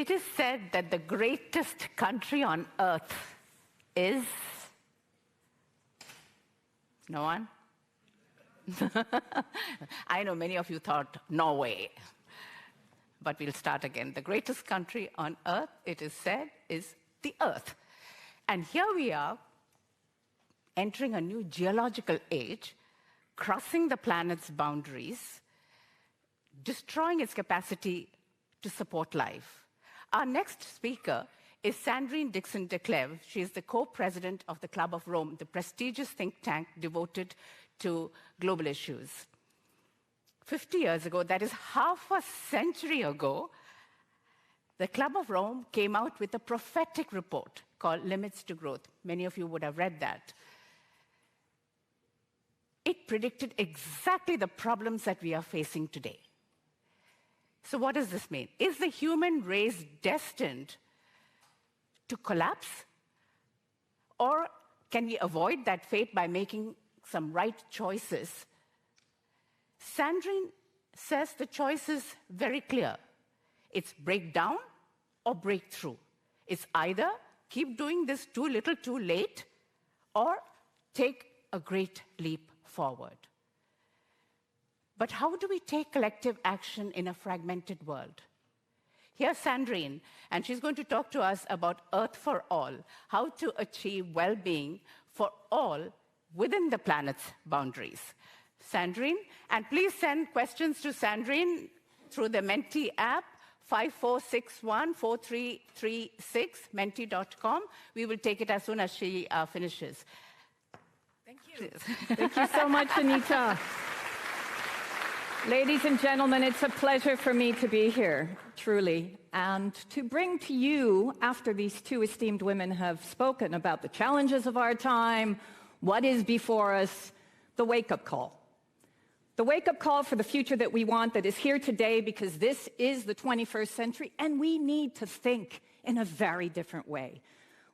It is said that the greatest country on earth is... No one? I know many of you thought Norway, but we'll start again. The greatest country on earth, it is said, is the Earth. And here we are, entering a new geological age, crossing the planet's boundaries, destroying its capacity to support life. Our next speaker is Sandrine Dixson Decléve. She is the co-president of the Club of Rome, the prestigious think tank devoted to global issues. 50 years ago, that is half a century ago, the Club of Rome came out with a prophetic report called Limits to Growth. Many of you would have read that. It predicted exactly the problems that we are facing today. So what does this mean? Is the human race destined to collapse? Or can we avoid that fate by making some right choices? Sandrine says the choice is very clear. It's break down or break through. It's either keep doing this too little too late or take a great leap forward. But how do we take collective action in a fragmented world? Here's Sandrine, and she's going to talk to us about Earth for All, how to achieve well-being for all within the planet's boundaries. Sandrine, and please send questions to Sandrine through the Menti app, 5461-4336, menti.com. We will take it as soon as she finishes. Thank you. Thank you so much, Anita. Ladies and gentlemen, it's a pleasure for me to be here, truly, and to bring to you, after these two esteemed women have spoken about the challenges of our time, what is before us, the wake-up call. The wake-up call for the future that we want, that is here today, because this is the 21st century, and we need to think in a very different way.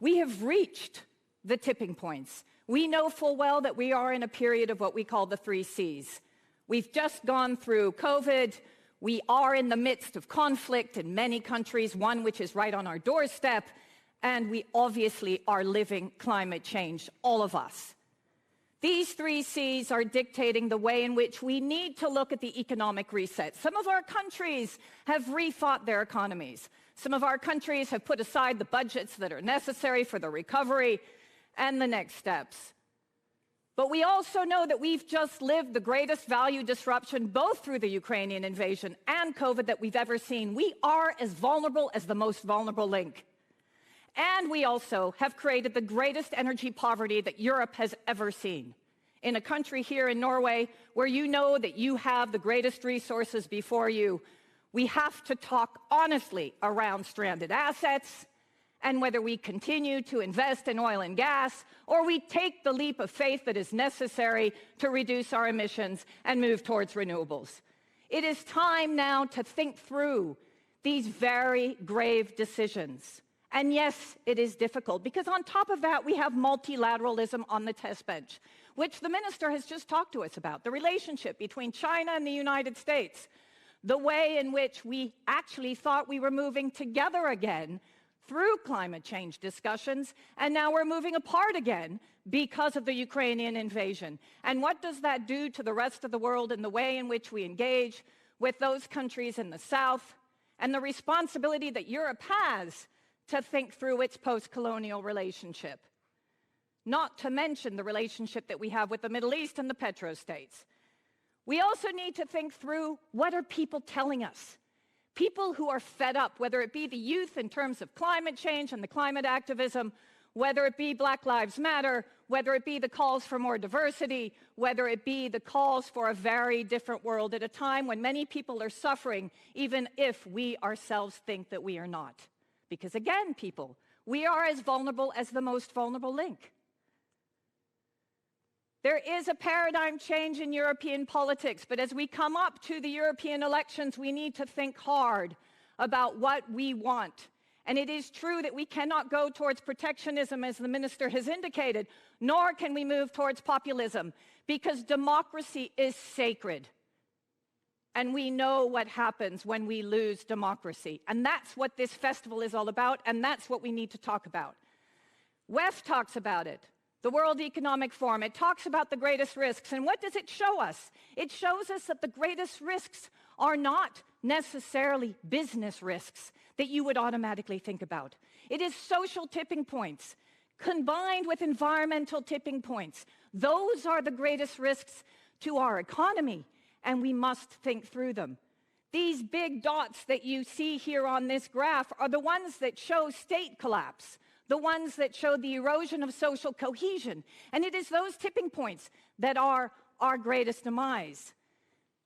We have reached the tipping points. We know full well that we are in a period of what we call the 3 Cs. We've just gone through COVID. We are in the midst of conflict in many countries, one which is right on our doorstep, and we obviously are living climate change, all of us. These 3 Cs are dictating the way in which we need to look at the economic reset. Some of our countries have rethought their economies. Some of our countries have put aside the budgets that are necessary for the recovery and the next steps. But we also know that we've just lived the greatest value disruption, both through the Ukrainian invasion and COVID, that we've ever seen. We are as vulnerable as the most vulnerable link. And we also have created the greatest energy poverty that Europe has ever seen. In a country here in Norway, where you know that you have the greatest resources before you, we have to talk honestly around stranded assets, and whether we continue to invest in oil and gas, or we take the leap of faith that is necessary to reduce our emissions and move towards renewables. It is time now to think through these very grave decisions. And yes, it is difficult, because on top of that, we have multilateralism on the test bench, which the minister has just talked to us about, the relationship between China and the United States, the way in which we actually thought we were moving together again through climate change discussions, and now we're moving apart again because of the Ukrainian invasion. And what does that do to the rest of the world in the way in which we engage with those countries in the South, and the responsibility that Europe has to think through its post-colonial relationship? Not to mention the relationship that we have with the Middle East and the petrostates. We also need to think through, what are people telling us? People who are fed up, whether it be the youth in terms of climate change and the climate activism, whether it be Black Lives Matter, whether it be the calls for more diversity, whether it be the calls for a very different world at a time when many people are suffering, even if we ourselves think that we are not. Because again, people, we are as vulnerable as the most vulnerable link. There is a paradigm change in European politics, but as we come up to the European elections, we need to think hard about what we want. And it is true that we cannot go towards protectionism, as the minister has indicated, nor can we move towards populism, because democracy is sacred. and we know what happens when we lose democracy. And that's what this festival is all about, and that's what we need to talk about. WEF talks about it, the World Economic Forum. It talks about the greatest risks. And what does it show us? It shows us that the greatest risks are not necessarily business risks that you would automatically think about. It is social tipping points combined with environmental tipping points. Those are the greatest risks to our economy, and we must think through them. These big dots that you see here on this graph are the ones that show state collapse, the ones that show the erosion of social cohesion. And it is those tipping points that are our greatest demise.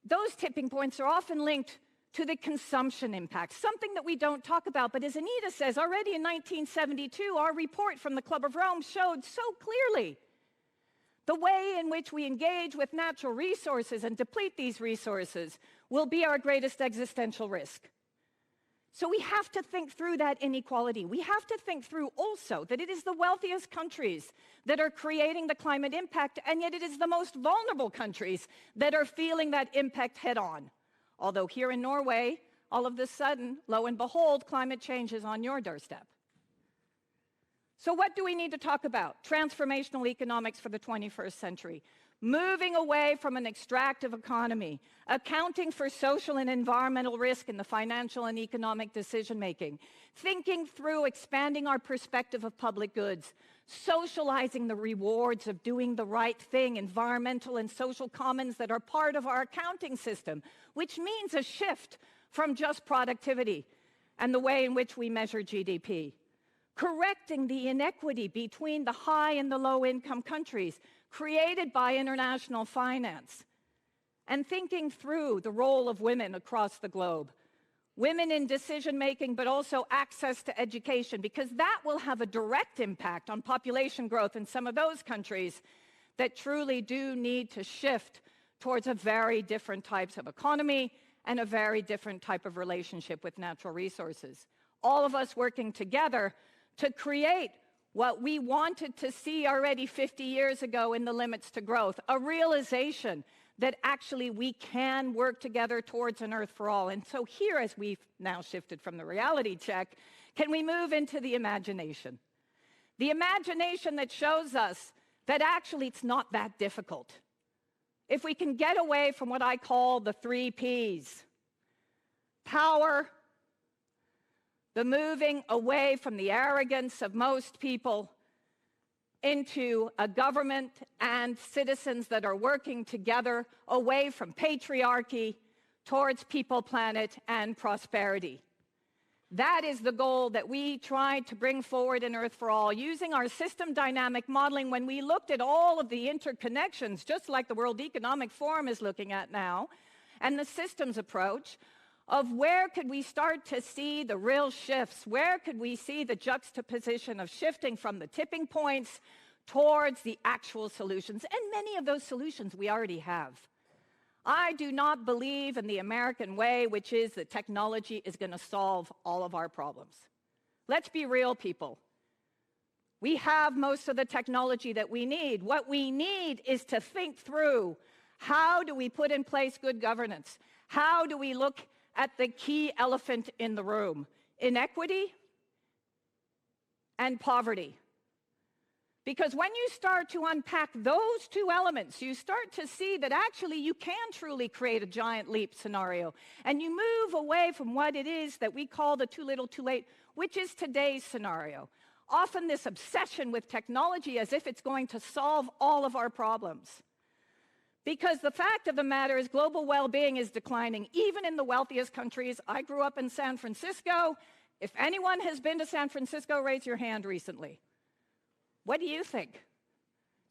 Those tipping points are often linked to the consumption impact, something that we don't talk about. But as Anita says, already in 1972, our report from the Club of Rome showed so clearly the way in which we engage with natural resources and deplete these resources will be our greatest existential risk. So we have to think through that inequality. We have to think through also that it is the wealthiest countries that are creating the climate impact, and yet it is the most vulnerable countries that are feeling that impact head on. Although here in Norway, all of a sudden, lo and behold, climate change is on your doorstep. So what do we need to talk about? Transformational economics for the 21st century. Moving away from an extractive economy, accounting for social and environmental risk in the financial and economic decision-making, thinking through expanding our perspective of public goods, socializing the rewards of doing the right thing, environmental and social commons that are part of our accounting system, which means a shift from just productivity and the way in which we measure GDP. Correcting the inequity between the high and the low-income countries created by international finance, and thinking through the role of women across the globe. Women in decision-making, but also access to education, because that will have a direct impact on population growth in some of those countries that truly do need to shift towards a very different types of economy and a very different type of relationship with natural resources. All of us working together to create what we wanted to see already 50 years ago in the Limits to Growth, a realization that actually we can work together towards an Earth for all. And so here, as we've now shifted from the reality check, can we move into the imagination? The imagination that shows us that actually it's not that difficult. If we can get away from what I call the 3 Ps, power, the moving away from the arrogance of most people into a government and citizens that are working together away from patriarchy towards people, planet, and prosperity. That is the goal that we tried to bring forward in Earth for All, using our system dynamic modeling when we looked at all of the interconnections, just like the World Economic Forum is looking at now, and the systems approach of where could we start to see the real shifts, where could we see the juxtaposition of shifting from the tipping points towards the actual solutions. And many of those solutions we already have. I do not believe in the American way, which is that technology is going to solve all of our problems. Let's be real, people. We have most of the technology that we need. What we need is to think through, how do we put in place good governance? How do we look at the key elephant in the room, inequity and poverty? Because when you start to unpack those 2 elements, you start to see that actually you can truly create a giant leap scenario. And you move away from what it is that we call the too little, too late, which is today's scenario. Often this obsession with technology as if it's going to solve all of our problems. Because the fact of the matter is global well-being is declining, even in the wealthiest countries. I grew up in San Francisco. If anyone has been to San Francisco, raise your hand recently. What do you think?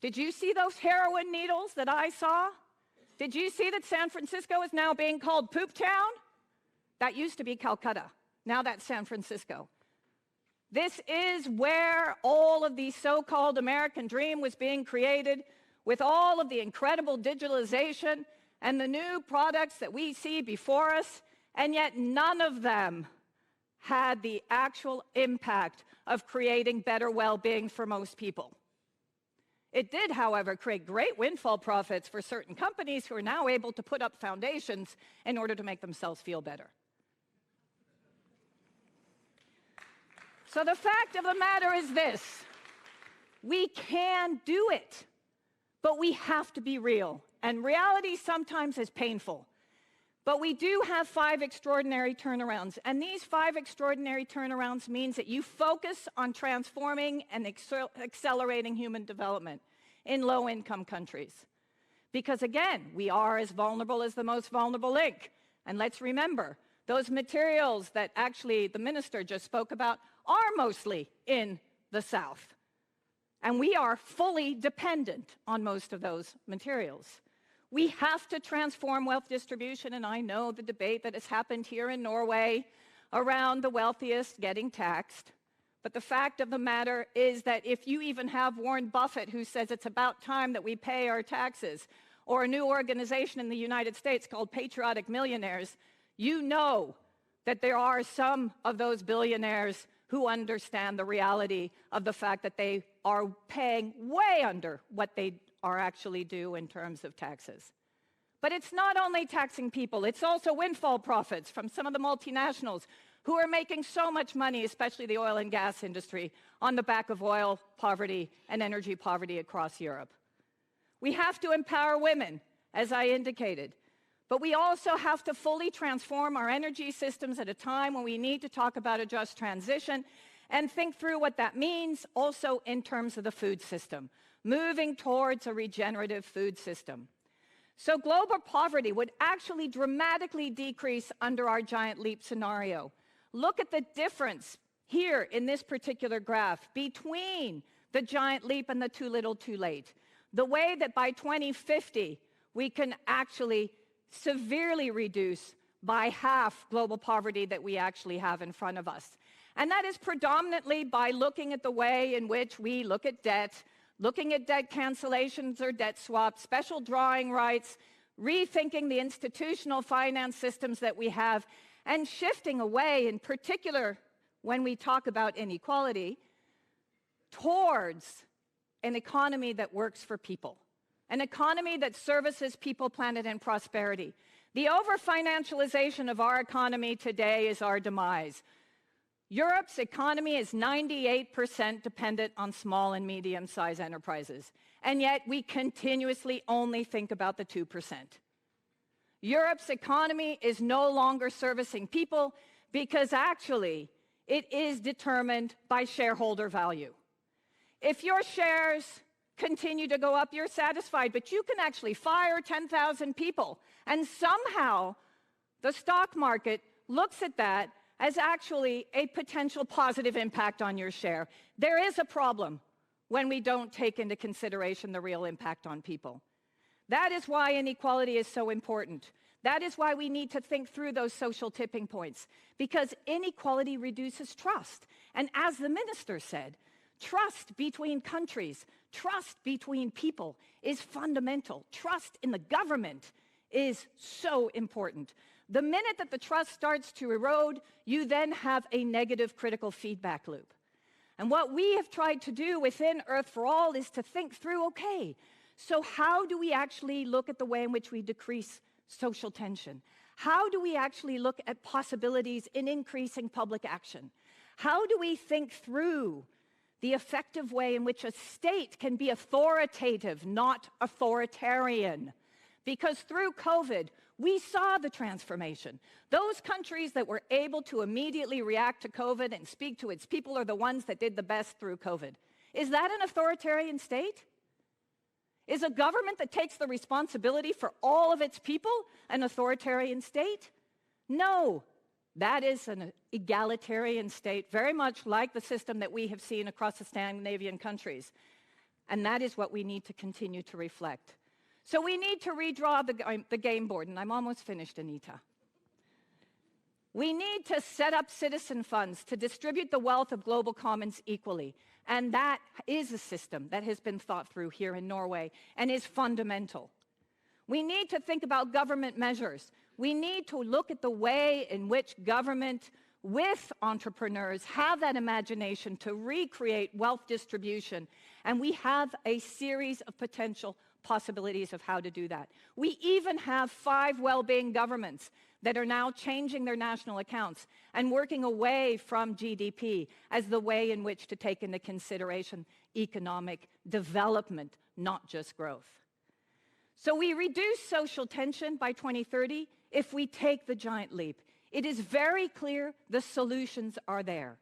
Did you see those heroin needles that I saw? Did you see that San Francisco is now being called Poop Town? That used to be Calcutta. Now that's San Francisco. This is where all of the so-called American dream was being created, with all of the incredible digitalization and the new products that we see before us, and yet none of them had the actual impact of creating better well-being for most people. It did, however, create great windfall profits for certain companies who are now able to put up foundations in order to make themselves feel better. So the fact of the matter is this: we can do it, but we have to be real. And reality sometimes is painful. But we do have 5 extraordinary turnarounds. And these 5 extraordinary turnarounds means that you focus on transforming and accelerating human development in low-income countries. Because again, we are as vulnerable as the most vulnerable link. And let's remember, those materials that actually the minister just spoke about are mostly in the South. And we are fully dependent on most of those materials. We have to transform wealth distribution, and I know the debate that has happened here in Norway around the wealthiest getting taxed. But the fact of the matter is that if you even have Warren Buffett, who says it's about time that we pay our taxes, or a new organization in the United States called Patriotic Millionaires, you know that there are some of those billionaires who understand the reality of the fact that they are paying way under what they are actually due in terms of taxes. But it's not only taxing people, it's also windfall profits from some of the multinationals who are making so much money, especially the oil and gas industry, on the back of oil poverty and energy poverty across Europe. We have to empower women, as I indicated, but we also have to fully transform our energy systems at a time when we need to talk about a just transition and think through what that means also in terms of the food system, moving towards a regenerative food system. So global poverty would actually dramatically decrease under our giant leap scenario. Look at the difference here in this particular graph between the giant leap and the too little too late. The way that by 2050, we can actually severely reduce by half global poverty that we actually have in front of us. And that is predominantly by looking at the way in which we look at debt, looking at debt cancellations or debt swaps, special drawing rights, rethinking the institutional finance systems that we have, and shifting away, in particular when we talk about inequality, towards an economy that works for people, an economy that services people, planet, and prosperity. The over-financialization of our economy today is our demise. Europe's economy is 98% dependent on small and medium-sized enterprises, and yet we continuously only think about the 2%. Europe's economy is no longer servicing people because actually it is determined by shareholder value. If your shares continue to go up, you're satisfied, but you can actually fire 10,000 people, and somehow the stock market looks at that as actually a potential positive impact on your share. There is a problem when we don't take into consideration the real impact on people. That is why inequality is so important. That is why we need to think through those social tipping points, because inequality reduces trust. And as the minister said, trust between countries, trust between people is fundamental. Trust in the government is so important. The minute that the trust starts to erode, you then have a negative critical feedback loop. And what we have tried to do within Earth for All is to think through, okay, so how do we actually look at the way in which we decrease social tension? How do we actually look at possibilities in increasing public action? How do we think through the effective way in which a state can be authoritative, not authoritarian? Because through COVID, we saw the transformation. Those countries that were able to immediately react to COVID and speak to its people are the ones that did the best through COVID. Is that an authoritarian state? Is a government that takes the responsibility for all of its people an authoritarian state? No, that is an egalitarian state, very much like the system that we have seen across the Scandinavian countries. And that is what we need to continue to reflect. So we need to redraw the game board, and I'm almost finished, Anita. We need to set up citizen funds to distribute the wealth of global commons equally. And that is a system that has been thought through here in Norway and is fundamental. We need to think about government measures. We need to look at the way in which government with entrepreneurs, have that imagination to recreate wealth distribution, and we have a series of potential possibilities of how to do that. We even have 5 well-being governments that are now changing their national accounts and working away from GDP as the way in which to take into consideration economic development, not just growth. So we reduce social tension by 2030 if we take the giant leap. It is very clear the solutions are there.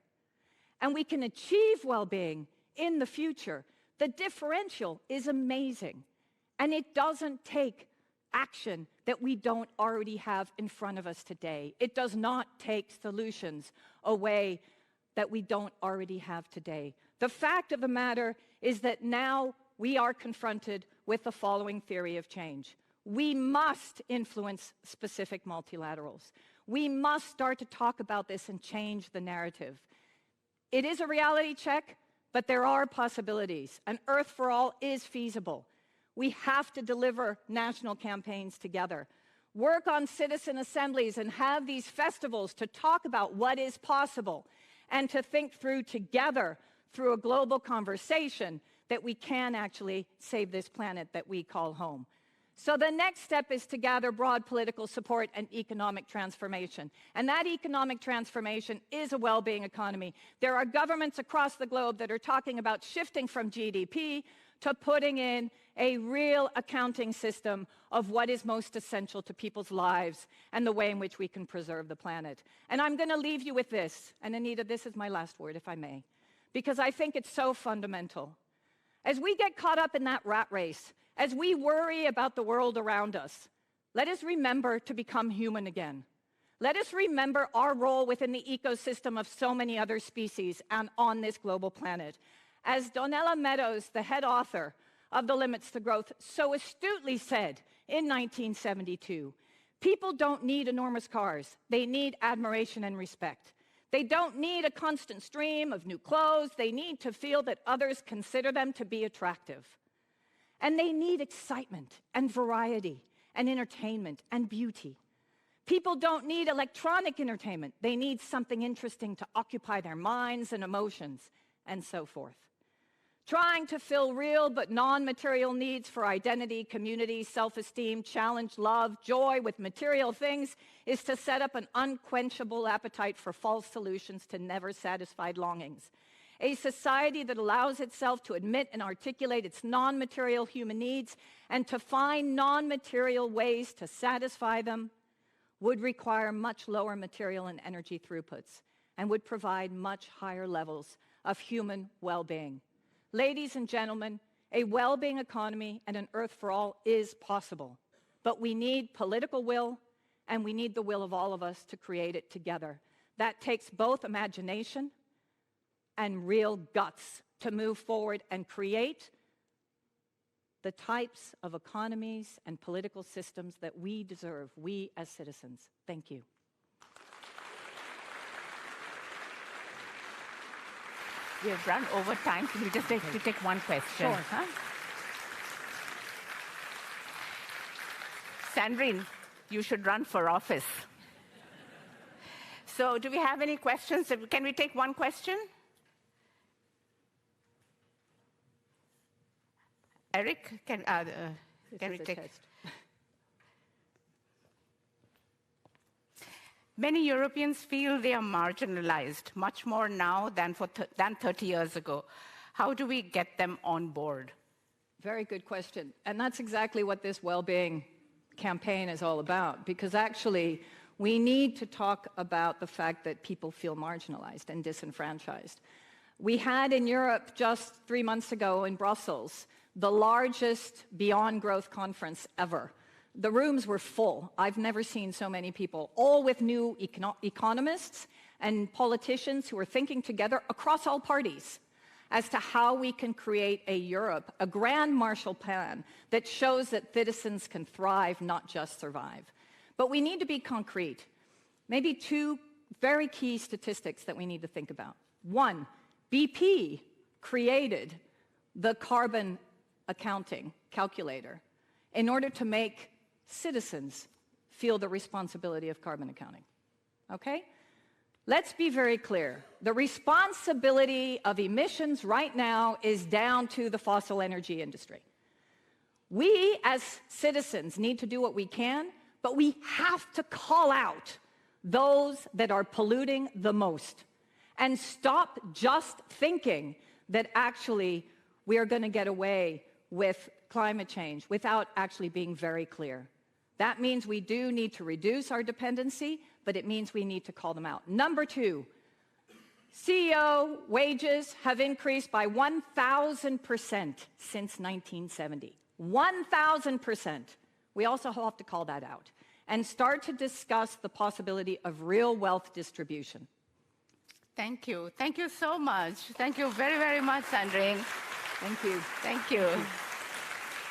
And we can achieve well-being in the future. The differential is amazing. And it doesn't take action that we don't already have in front of us today. It does not take solutions away that we don't already have today. The fact of the matter is that now we are confronted with the following theory of change. We must influence specific multilaterals. We must start to talk about this and change the narrative. It is a reality check, but there are possibilities. An Earth for All is feasible. We have to deliver national campaigns together. Work on citizen assemblies and have these festivals to talk about what is possible and to think through together, through a global conversation, that we can actually save this planet that we call home. So the next step is to gather broad political support and economic transformation. And that economic transformation is a well-being economy. There are governments across the globe that are talking about shifting from GDP to putting in a real accounting system of what is most essential to people's lives and the way in which we can preserve the planet. And I'm going to leave you with this. And Anita, this is my last word, if I may, because I think it's so fundamental. As we get caught up in that rat race, as we worry about the world around us, let us remember to become human again. Let us remember our role within the ecosystem of so many other species and on this global planet. As Donella Meadows, the head author of The Limits to Growth, so astutely said in 1972, people don't need enormous cars. They need admiration and respect. They don't need a constant stream of new clothes. They need to feel that others consider them to be attractive. And they need excitement and variety and entertainment and beauty. People don't need electronic entertainment. They need something interesting to occupy their minds and emotions, and so forth. Trying to fill real but non-material needs for identity, community, self-esteem, challenge, love, joy with material things is to set up an unquenchable appetite for false solutions to never-satisfied longings. A society that allows itself to admit and articulate its non-material human needs and to find non-material ways to satisfy them would require much lower material and energy throughputs and would provide much higher levels of human well-being. Ladies and gentlemen, a well-being economy and an Earth for all is possible, but we need political will and we need the will of all of us to create it together. That takes both imagination and real guts to move forward and create the types of economies and political systems that we deserve, we as citizens. Thank you. We have run over time, so we just take one question. Sure. Huh? Sandrine, you should run for office. So do we have any questions? Can we take one question? Eric, can we take? Many Europeans feel they are marginalized, much more now than 30 years ago. How do we get them on board? Very good question. And that's exactly what this well-being campaign is all about, because actually we need to talk about the fact that people feel marginalized and disenfranchised. We had in Europe just 3 months ago in Brussels the largest Beyond Growth conference ever. The rooms were full. I've never seen so many people, all with new economists and politicians who are thinking together across all parties as to how we can create a Europe, a grand Marshall Plan that shows that citizens can thrive, not just survive. But we need to be concrete. Maybe 2 very key statistics that we need to think about. 1, BP created the carbon accounting calculator in order to make citizens feel the responsibility of carbon accounting. Okay? let's be very clear. The responsibility of emissions right now is down to the fossil energy industry. We, as citizens, need to do what we can, but we have to call out those that are polluting the most and stop just thinking that actually we are going to get away with climate change without actually being very clear. That means we do need to reduce our dependency, but it means we need to call them out. Number two, CEO wages have increased by 1,000% since 1970. 1,000%. We also have to call that out and start to discuss the possibility of real wealth distribution. Thank you. Thank you so much. Thank you very, very much, Sandrine. Thank you. Thank you.